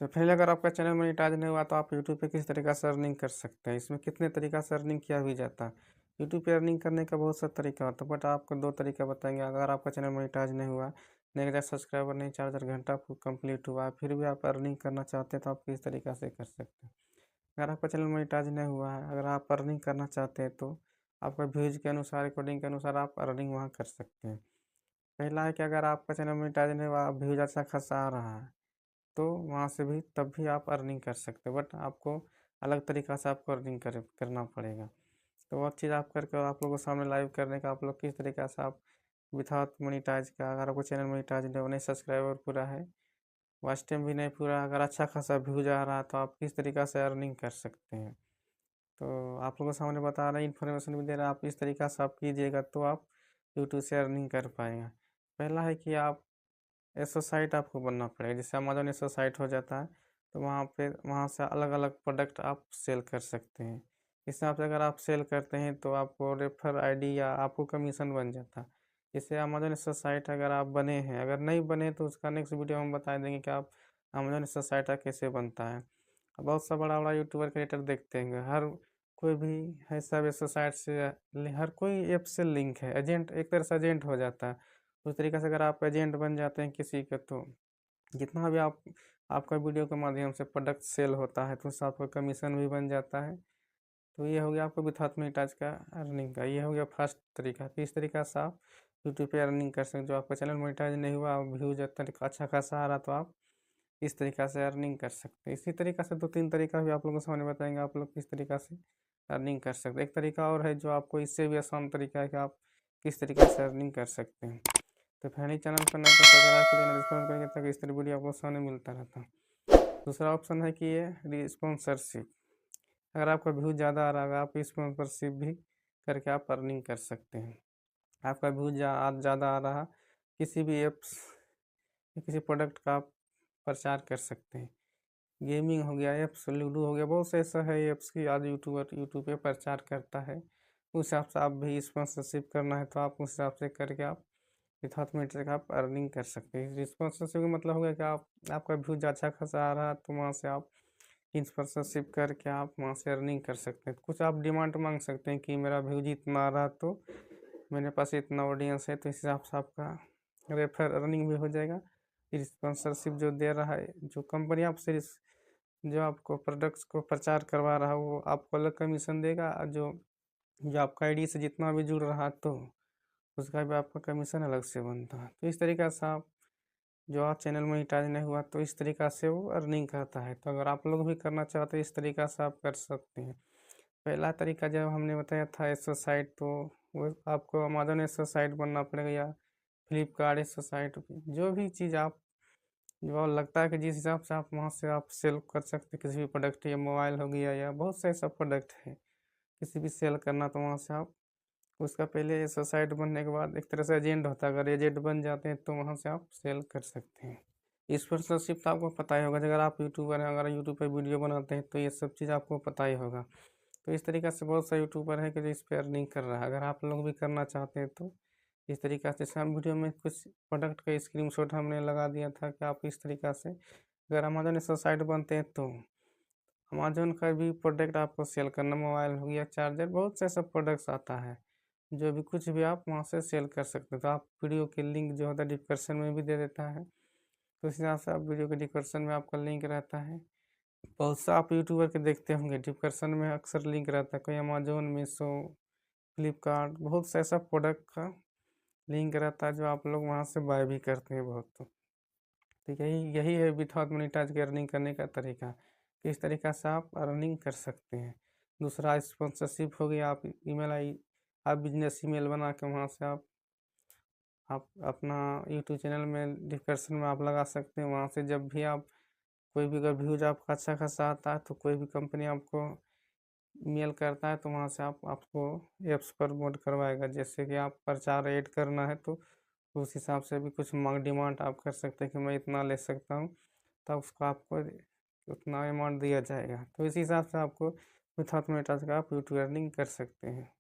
तो फिर अगर आपका चैनल मोनेटाइज नहीं हुआ तो आप यूट्यूब पे किस तरीक़ा से अर्निंग कर सकते हैं। इसमें कितने तरीक़ा से अर्निंग किया भी जाता है। यूट्यूब पे अर्निंग करने का बहुत सा तरीका होता है, बट आपको 2 तरीका बताएँगे। अगर आपका चैनल मोनेटाइज नहीं हुआ, नहीं 1000 सब्सक्राइबर नहीं, 4000 घंटा कंप्लीट हुआ, फिर भी आप अर्निंग करना चाहते हैं तो आप किस तरीक़ा से कर सकते हैं। अगर आपका चैनल मोनेटाइज नहीं हुआ है, अगर आप अर्निंग करना चाहते हैं तो आपका व्यूज़ के अनुसार, रिकॉर्डिंग के अनुसार आप अर्निंग वहाँ कर सकते हैं। पहला है कि अगर आपका चैनल मोनेटाइज नहीं हुआ, व्यूज़ अच्छा खासा आ रहा है, तो वहाँ से भी तब भी आप अर्निंग कर सकते हो, बट आपको अलग तरीक़ा से आपको अर्निंग करना पड़ेगा। तो वो चीज़ आप करके आप लोगों के सामने लाइव करने का आप लोग किस तरीक़ा से आप विथआउट मोनेटाइज का, अगर आपको चैनल मोनेटाइज नहीं, सब्सक्राइबर पूरा है, वॉच टाइम भी नहीं पूरा, अगर अच्छा खासा व्यूज़ आ रहा है तो आप किस तरीक़ा से अर्निंग कर सकते हैं। तो आप लोगों के सामने बता रहे हैं, इन्फॉर्मेशन भी दे रहे हैं, आप इस तरीक़ा से आप कीजिएगा तो आप यूट्यूब से अर्निंग कर पाएँगे। पहला है कि आप एसओ साइट आपको बनना पड़ेगा, जैसे अमेज़न एसओ साइट हो जाता है, तो वहाँ से अलग-अलग प्रोडक्ट आप सेल कर सकते हैं। इस हिसाब से अगर आप सेल करते हैं तो आपको रेफर आईडी या आपको कमीशन बन जाता है। जैसे अमेज़न एसओ साइट अगर आप बने हैं, अगर नहीं बने तो उसका नेक्स्ट वीडियो हम बता देंगे कि आप अमेज़न एसओ साइट का कैसे बनता है। बहुत सा बड़ा-बड़ा यूट्यूबर क्रिएटर देखते हैं, हर कोई भी है सब एसओ साइट से हर कोई ऐप से लिंक है, एजेंट एक तरह से एजेंट हो जाता है। उस तरीक़े से अगर आप एजेंट बन जाते हैं किसी के, तो जितना भी आपका वीडियो के माध्यम से प्रोडक्ट सेल होता है तो उससे आपका कमीशन भी बन जाता है। तो ये हो गया आपको विथआउट मोनेटाइज का अर्निंग का, ये हो गया फर्स्ट तरीका। तो इस तरीक़ा से आप यूट्यूब पे अर्निंग कर सकते हैं। जो आपका चैनल मोनेटाइज नहीं हुआ, व्यूज़ अच्छा खासा आ रहा, तो आप इस तरीक़ा से अर्निंग कर सकते हैं। इसी तरीक़ा से 2-3 तरीका भी आप लोगों के सामने बताएँगे, आप लोग किस तरीक़ा से अर्निंग कर सकते हैं। एक तरीका और है जो आपको इससे भी आसान तरीका है कि आप किस तरीक़े से अर्निंग कर सकते हैं। तो पहले चैनल पर नए तो सब्सक्राइब कर लेना, रिस्पॉन्ड करेंगे ताकि इस तरह वीडियो आपको सामने मिलता रहता है। दूसरा ऑप्शन है कि ये स्पॉन्सरशिप, अगर आपका व्यूज़ ज़्यादा आ रहा है, आप स्पॉन्सरशिप भी करके आप अर्निंग कर सकते हैं। आपका व्यूज़ ज़्यादा आ रहा, किसी भी ऐप्स किसी प्रोडक्ट का आप प्रचार कर सकते हैं। गेमिंग हो गया, ऐप्स लूडो हो गया, बहुत से ऐसा है ऐप्स की आज यूट्यूबर यूट्यूब पे प्रचार करता है। उस हिसाब से आप भी स्पॉन्सरशिप करना है तो आप उस हिसाब से करके आप विथआउट मोनेटाइज आप अर्निंग कर सकते हैं। स्पॉन्सरशिप का मतलब हो गया कि आपका व्यूज़ अच्छा खासा आ रहा है तो वहाँ से आप स्पॉन्सरशिप करके आप वहाँ से अर्निंग कर सकते हैं। कुछ आप डिमांड मांग सकते हैं कि मेरा व्यूज़ इतना आ रहा तो मेरे पास इतना ऑडियंस है, तो इस हिसाब से आपका रेफर अर्निंग भी हो जाएगा। स्पॉन्सरशिप जो दे रहा है, जो कंपनी आपसे जो आपको प्रोडक्ट्स को प्रचार करवा रहा है, वो आपको अलग कमीशन देगा। जो जो आपका आईडी से जितना भी जुड़ रहा तो उसका भी आपका कमीशन अलग से बनता है। तो इस तरीक़ा से आप जो आप चैनल मोनेटाइज नहीं हुआ तो इस तरीक़ा से वो अर्निंग करता है। तो अगर आप लोग भी करना चाहते हैं इस तरीक़ा से आप कर सकते हैं। पहला तरीका जब हमने बताया था एसओ साइट, तो वो आपको अमेज़न एसओ साइट बनना पड़ेगा या फ्लिपकार्ट एसओ साइट, जो भी चीज़ आप जो लगता है कि जिस हिसाब से आप वहाँ से आप सेल कर सकते हैं, किसी भी प्रोडक्ट या मोबाइल हो गया या बहुत से ऐसा प्रोडक्ट है, किसी भी सेल करना, तो वहाँ से आप उसका पहले एसओ साइट बनने के बाद एक तरह से एजेंट होता है, अगर एजेंट बन जाते हैं तो वहाँ से आप सेल कर सकते हैं। स्पॉन्सरशिप तो आपको पता ही होगा, अगर आप यूट्यूबर हैं, अगर यूट्यूब पे वीडियो बनाते हैं तो ये सब चीज़ आपको पता ही होगा। तो इस तरीक़े से बहुत सा यूट्यूबर है कि जो इस पे अर्निंग कर रहा है। अगर आप लोग भी करना चाहते हैं तो इस तरीक़ा से, जैसे हम वीडियो में कुछ प्रोडक्ट का स्क्रीनशॉट हमने लगा दिया था कि आप इस तरीक़ा से अगर अमेज़न एसओ साइट बनते हैं तो अमेज़न का भी प्रोडक्ट आपको सेल करना, मोबाइल हो गया, चार्जर, बहुत से ऐसा प्रोडक्ट्स आता है, जो भी कुछ भी आप वहाँ से सेल कर सकते हो। तो आप वीडियो के लिंक जो होता है डिस्क्रिप्शन में भी दे देता है, तो उस हिसाब से आप वीडियो के डिस्क्रिप्शन में आपका लिंक रहता है। बहुत सा आप यूट्यूबर के देखते होंगे डिस्क्रिप्शन में अक्सर लिंक रहता है, कोई अमेज़न, मीशो, फ्लिपकार्ट, बहुत सा ऐसा प्रोडक्ट का लिंक रहता है जो आप लोग वहाँ से बाय भी करते हैं बहुत। तो यही यही है विथआउट मोनेटाइज के अर्निंग करने का तरीका, किस तरीक़ा से आप अर्निंग कर सकते हैं। दूसरा स्पॉन्सरशिप हो गया, आप बिज़नेस ईमेल बना के वहाँ से आप अपना यूट्यूब चैनल में डिस्क्रिप्शन में आप लगा सकते हैं। वहाँ से जब भी आप कोई भी अगर व्यूज़ आपका अच्छा खासा आता है तो कोई भी कंपनी आपको मेल करता है तो वहाँ से आपको ऐप्स प्रमोट करवाएगा। जैसे कि आप प्रचार ऐड करना है तो उस हिसाब से भी कुछ डिमांड आप कर सकते हैं कि मैं इतना ले सकता हूँ, तब उसको आपको उतना अमाउंट दिया जाएगा। तो इसी हिसाब से आपको विथआउट मोनेटाइज का आप यूट्यूब अर्निंग कर सकते हैं।